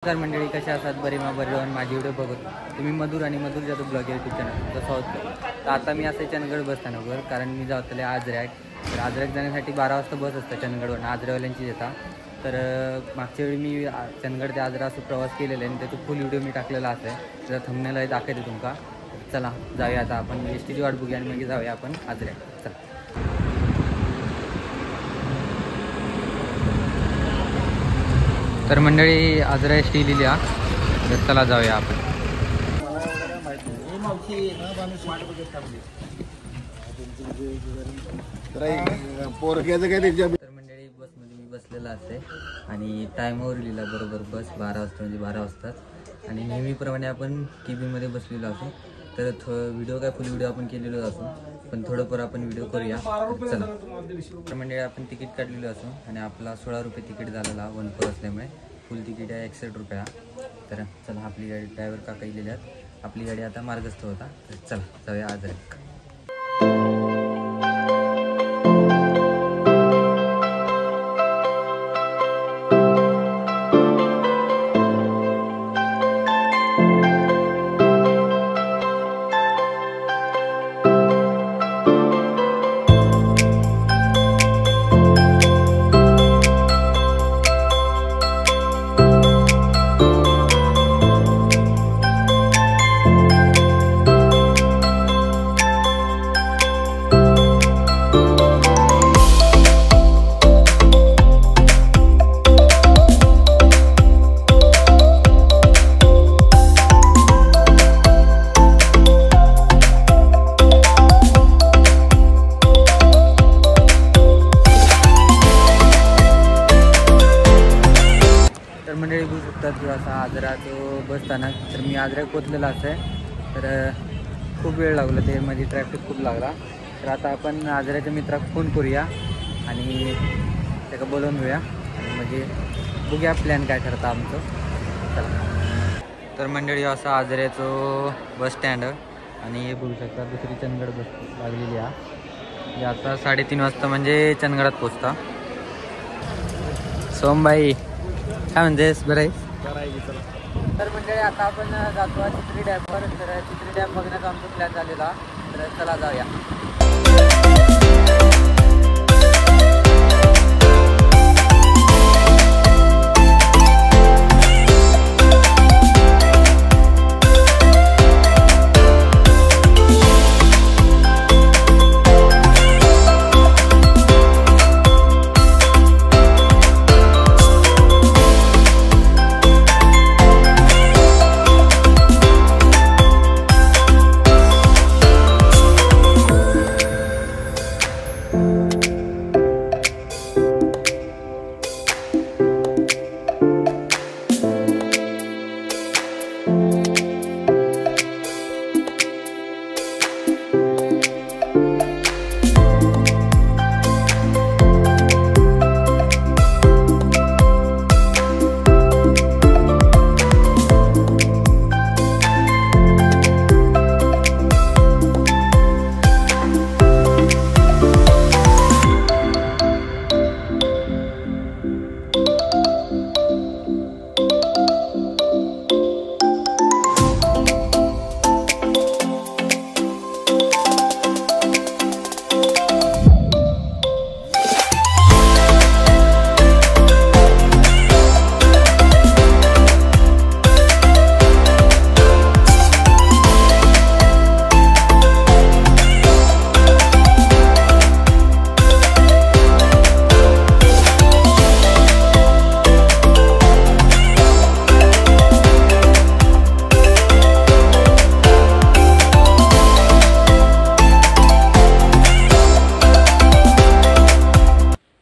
नमस्कार मंडळी, कशा असतात? बरे बरे राहून माझी व्हिडिओ बघत तुम्ही मधुर आणि मधुर जातो ब्लॉग यूट्यूब चॅनल स्वागत. तर आता मी असं चंदगड बसस्थानकावर, कारण मी जातले आजऱ्याक. तर आजऱ्याक जाण्यासाठी 12 वाजता बस असतं चंदगडवरून, आजऱ्यावाल्यांची येतात. तर मागच्या वेळी मी चंदगड ते आजरा असं प्रवास केलेला आहे आणि त्याचा फुल व्हिडिओ मी टाकलेला आहे. त्याचा थंबनेल दाखवते तुमका. चला जाऊया आता आपण एस टीची वाट बघूया आणि मग जाऊया आपण आजऱ्याक. चला. तर मंडळी आजरा एस टी लिहिली. तर चला जाऊया आपण. तर मंडळी बसमध्ये मी बसलेला असते आणि टायमावर लिहिला बरोबर बस 12 वाजता, म्हणजे 12 वाजताच. आणि नेहमीप्रमाणे आपण केबिनमध्ये बसलेलो असो. तर व्हिडिओ काय फुल व्हिडिओ आपण केलेलो असो, पण थोडंफार आपण व्हिडिओ करूया. चला. तर मंडळी आपण तिकीट काढलेलो असो आणि आपला 16 रुपये तिकीट झालेला 1 असल्यामुळे. फुल तिकीट आहे 61 रुपया. तर चला, आपली गाडी ड्रायव्हर काका गेल्यात. आपली गाडी आता मार्गस्थ होता. तर चला जाऊया आजऱ्याक. तर मंडळी बघू शकतात किंवा असा आजरा जो बस स्थानक. तर मी आजऱ्यात पोचलेला आहे. तर खूप वेळ लागला, ते मध्ये ट्रॅफिक खूप लागला. तर आता आपण आजऱ्याच्या मित्राक फोन करूया आणि त्याला बोलवून घेऊया आणि म्हणजे बघूया प्लॅन काय ठरतं आमचं. चला. तर मंडळी असा आजऱ्याचं बस स्टँड आणि हे बघू शकता दुसरी चंदगड बस लागलेली आहे. आता 3:30 वाजता म्हणजे चंदगडात पोचता. सोमबाई काय म्हणतेस? बरं आहे. तर मंडळी आता आपण जातो चित्री डॅमवर. तर चित्री डॅम बघण्याचा आमचा प्लॅन झालेला. तर चला जाऊया.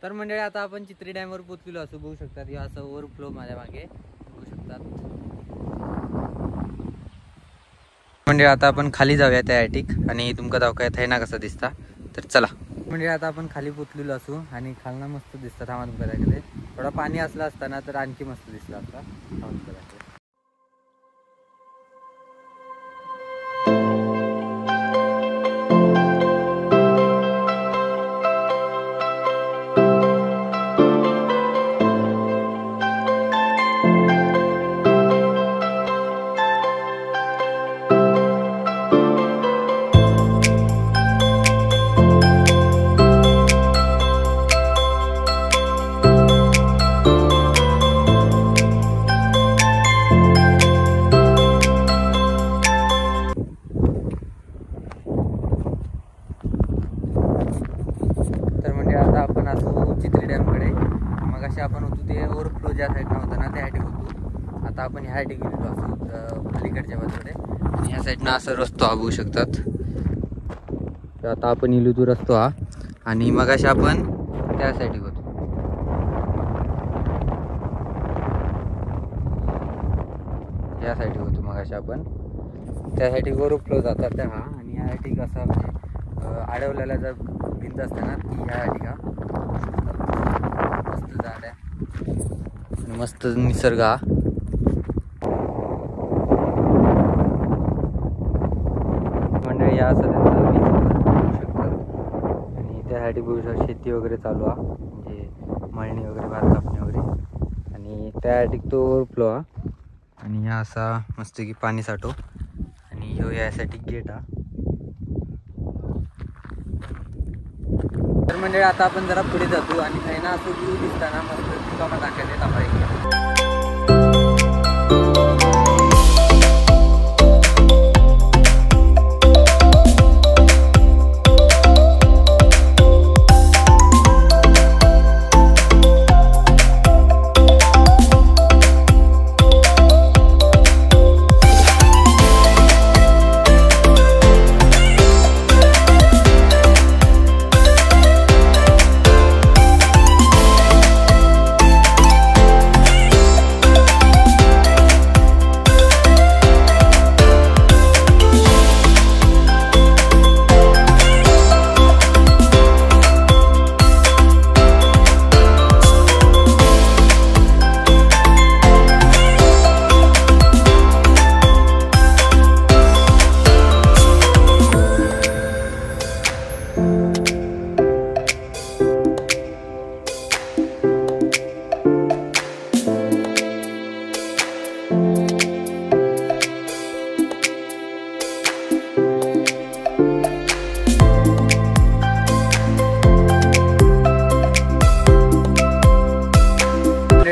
तर मंडळी आता आपण चित्री डॅमवर पोचलेलो असं बघू शकतात. किंवा असं ओव्हरफ्लो माझ्या मागे बघू शकतात. मंडळी आता आपण खाली जाऊया त्या ॲटिक आणि तुमका दाखवूयात आहे ना कसा दिसता. तर चला मंडळी आता आपण खाली पोचलेलो असू आणि खालना मस्त दिसतात. थांबा तुमका दाखवते. थोडा पाणी असला असताना तर आणखी मस्त दिसला असता. थांबा तुमका दाखवते. आता आपण ह्या ठिकाणी गेलो असतो पलीकडच्या बाजूकडे आणि ह्या साईडनं असं रस्तो हा बघू शकतात. तर आता आपण इलू तो रस्तो हा आणि मग अशा आपण त्या साईडला होतो. या साईडला होतो मग अशा आपण त्यासाठी फ्लो जातात त्या हा आणि ह्यासाठी असा म्हणजे अडवलेला जर भिंत असते ना ती ह्यासाठी का मस्त झाड आहे आणि मस्त निसर्ग हा. मंडळी या असं त्यांचा बघू शकतात आणि त्यासाठी बघू शकता शेती वगैरे चालू हा म्हणजे मळणी वगैरे भात कापणी वगैरे आणि त्यासाठी तो ओव्हरफ्लो हा आणि ह्या असा मस्त की पाणी साठो आणि ह्यो यासाठी गेट हा. तर म्हणजे आता आपण जरा पुढे जातो आणि काही ना असं व्ह्यू दिसताना मस्त तुला दाखवते थांबायला.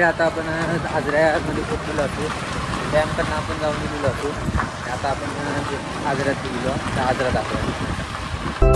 आता आपण आजऱ्यामध्ये पोचलेलो असतो. डॅमकडनं आपण जाऊन गेलेलो असतो. आता आपण आजऱ्यात गेलो त्या आजरा दाखवतो.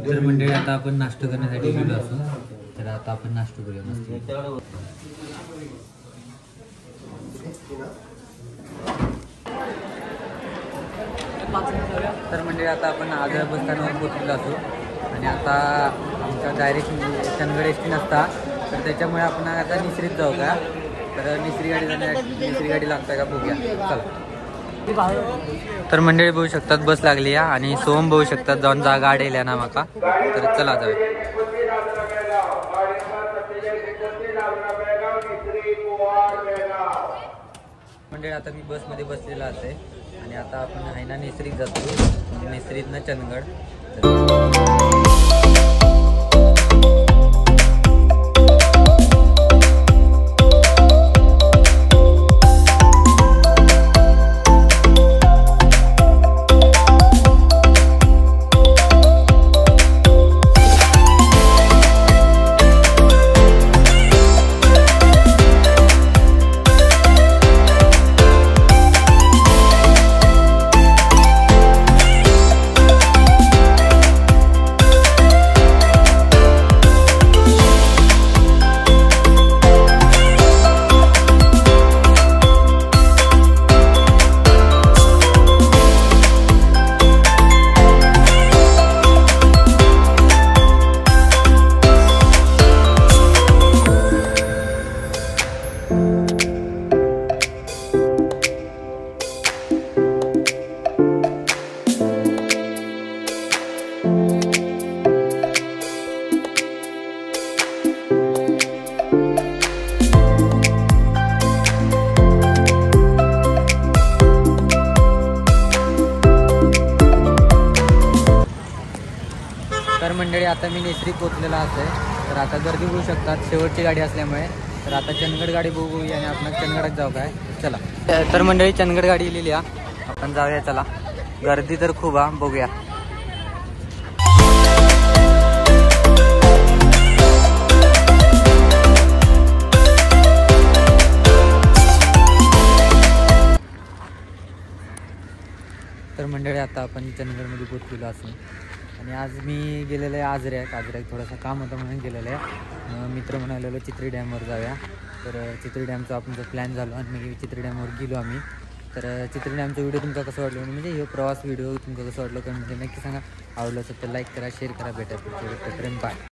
तर मंडळी आता आपण नाश्ता करण्यासाठी गेलो असू. तर आता आपण नाश्ता करूया मस्त. तर मंडळी आता आपण आजरा बस स्टँडवर पोहोचलेलो असू आणि आता आमचा डायरेक्ट चंदगड एसटी नसता तर त्याच्यामुळे आपण आता निसरीत जाऊ का. तर निसरी गाडी लागताय का बघूया चला. तर मंडळी बघू शकतात बस लागली आहे आणि सोहम बघू शकतात जाऊन जागा आडेल्या ना माका. तर चला जाऊया. मंडळी आता मी बसमध्ये बसलेला असे आणि आता आपण आहे ना निसरीत जातो. निसरीतनं चंदगड. मंडळी आता मी नेसरी पोचलेला असे, तर आता गर्दी होऊ शकतात शेवटची गाडी असल्यामुळे. तर आता चंदगड गाडी बघूया आणि आपण चंदगडात जाऊ काय. चला तर मंडळी चंदगड गाडी लिहिली आपण जाऊया. चला गर्दी तर खूप बघूया. तर मंडळी आता आपण चंदगडमध्ये पोचलेलो असून आणि आज मी गेलेलो आहे आजऱ्यात थोडासा काम होतं म्हणून गेलेलं आहे. मित्र म्हणालेलो चित्री डॅमवर जाऊया. तर चित्री डॅमचा आपण जो प्लॅन झालो आणि मी चित्री डॅमवर गेलो आम्ही. तर चित्री डॅमचा व्हिडिओ तुमचा कसं वाटलं म्हणजे हे प्रवास व्हिडिओ तुमचा कसं वाटलं कमेंटमध्ये नक्की सांगा. आवडलं असेल तर लाईक करा, शेअर करा. भेटा प्रेम बाय.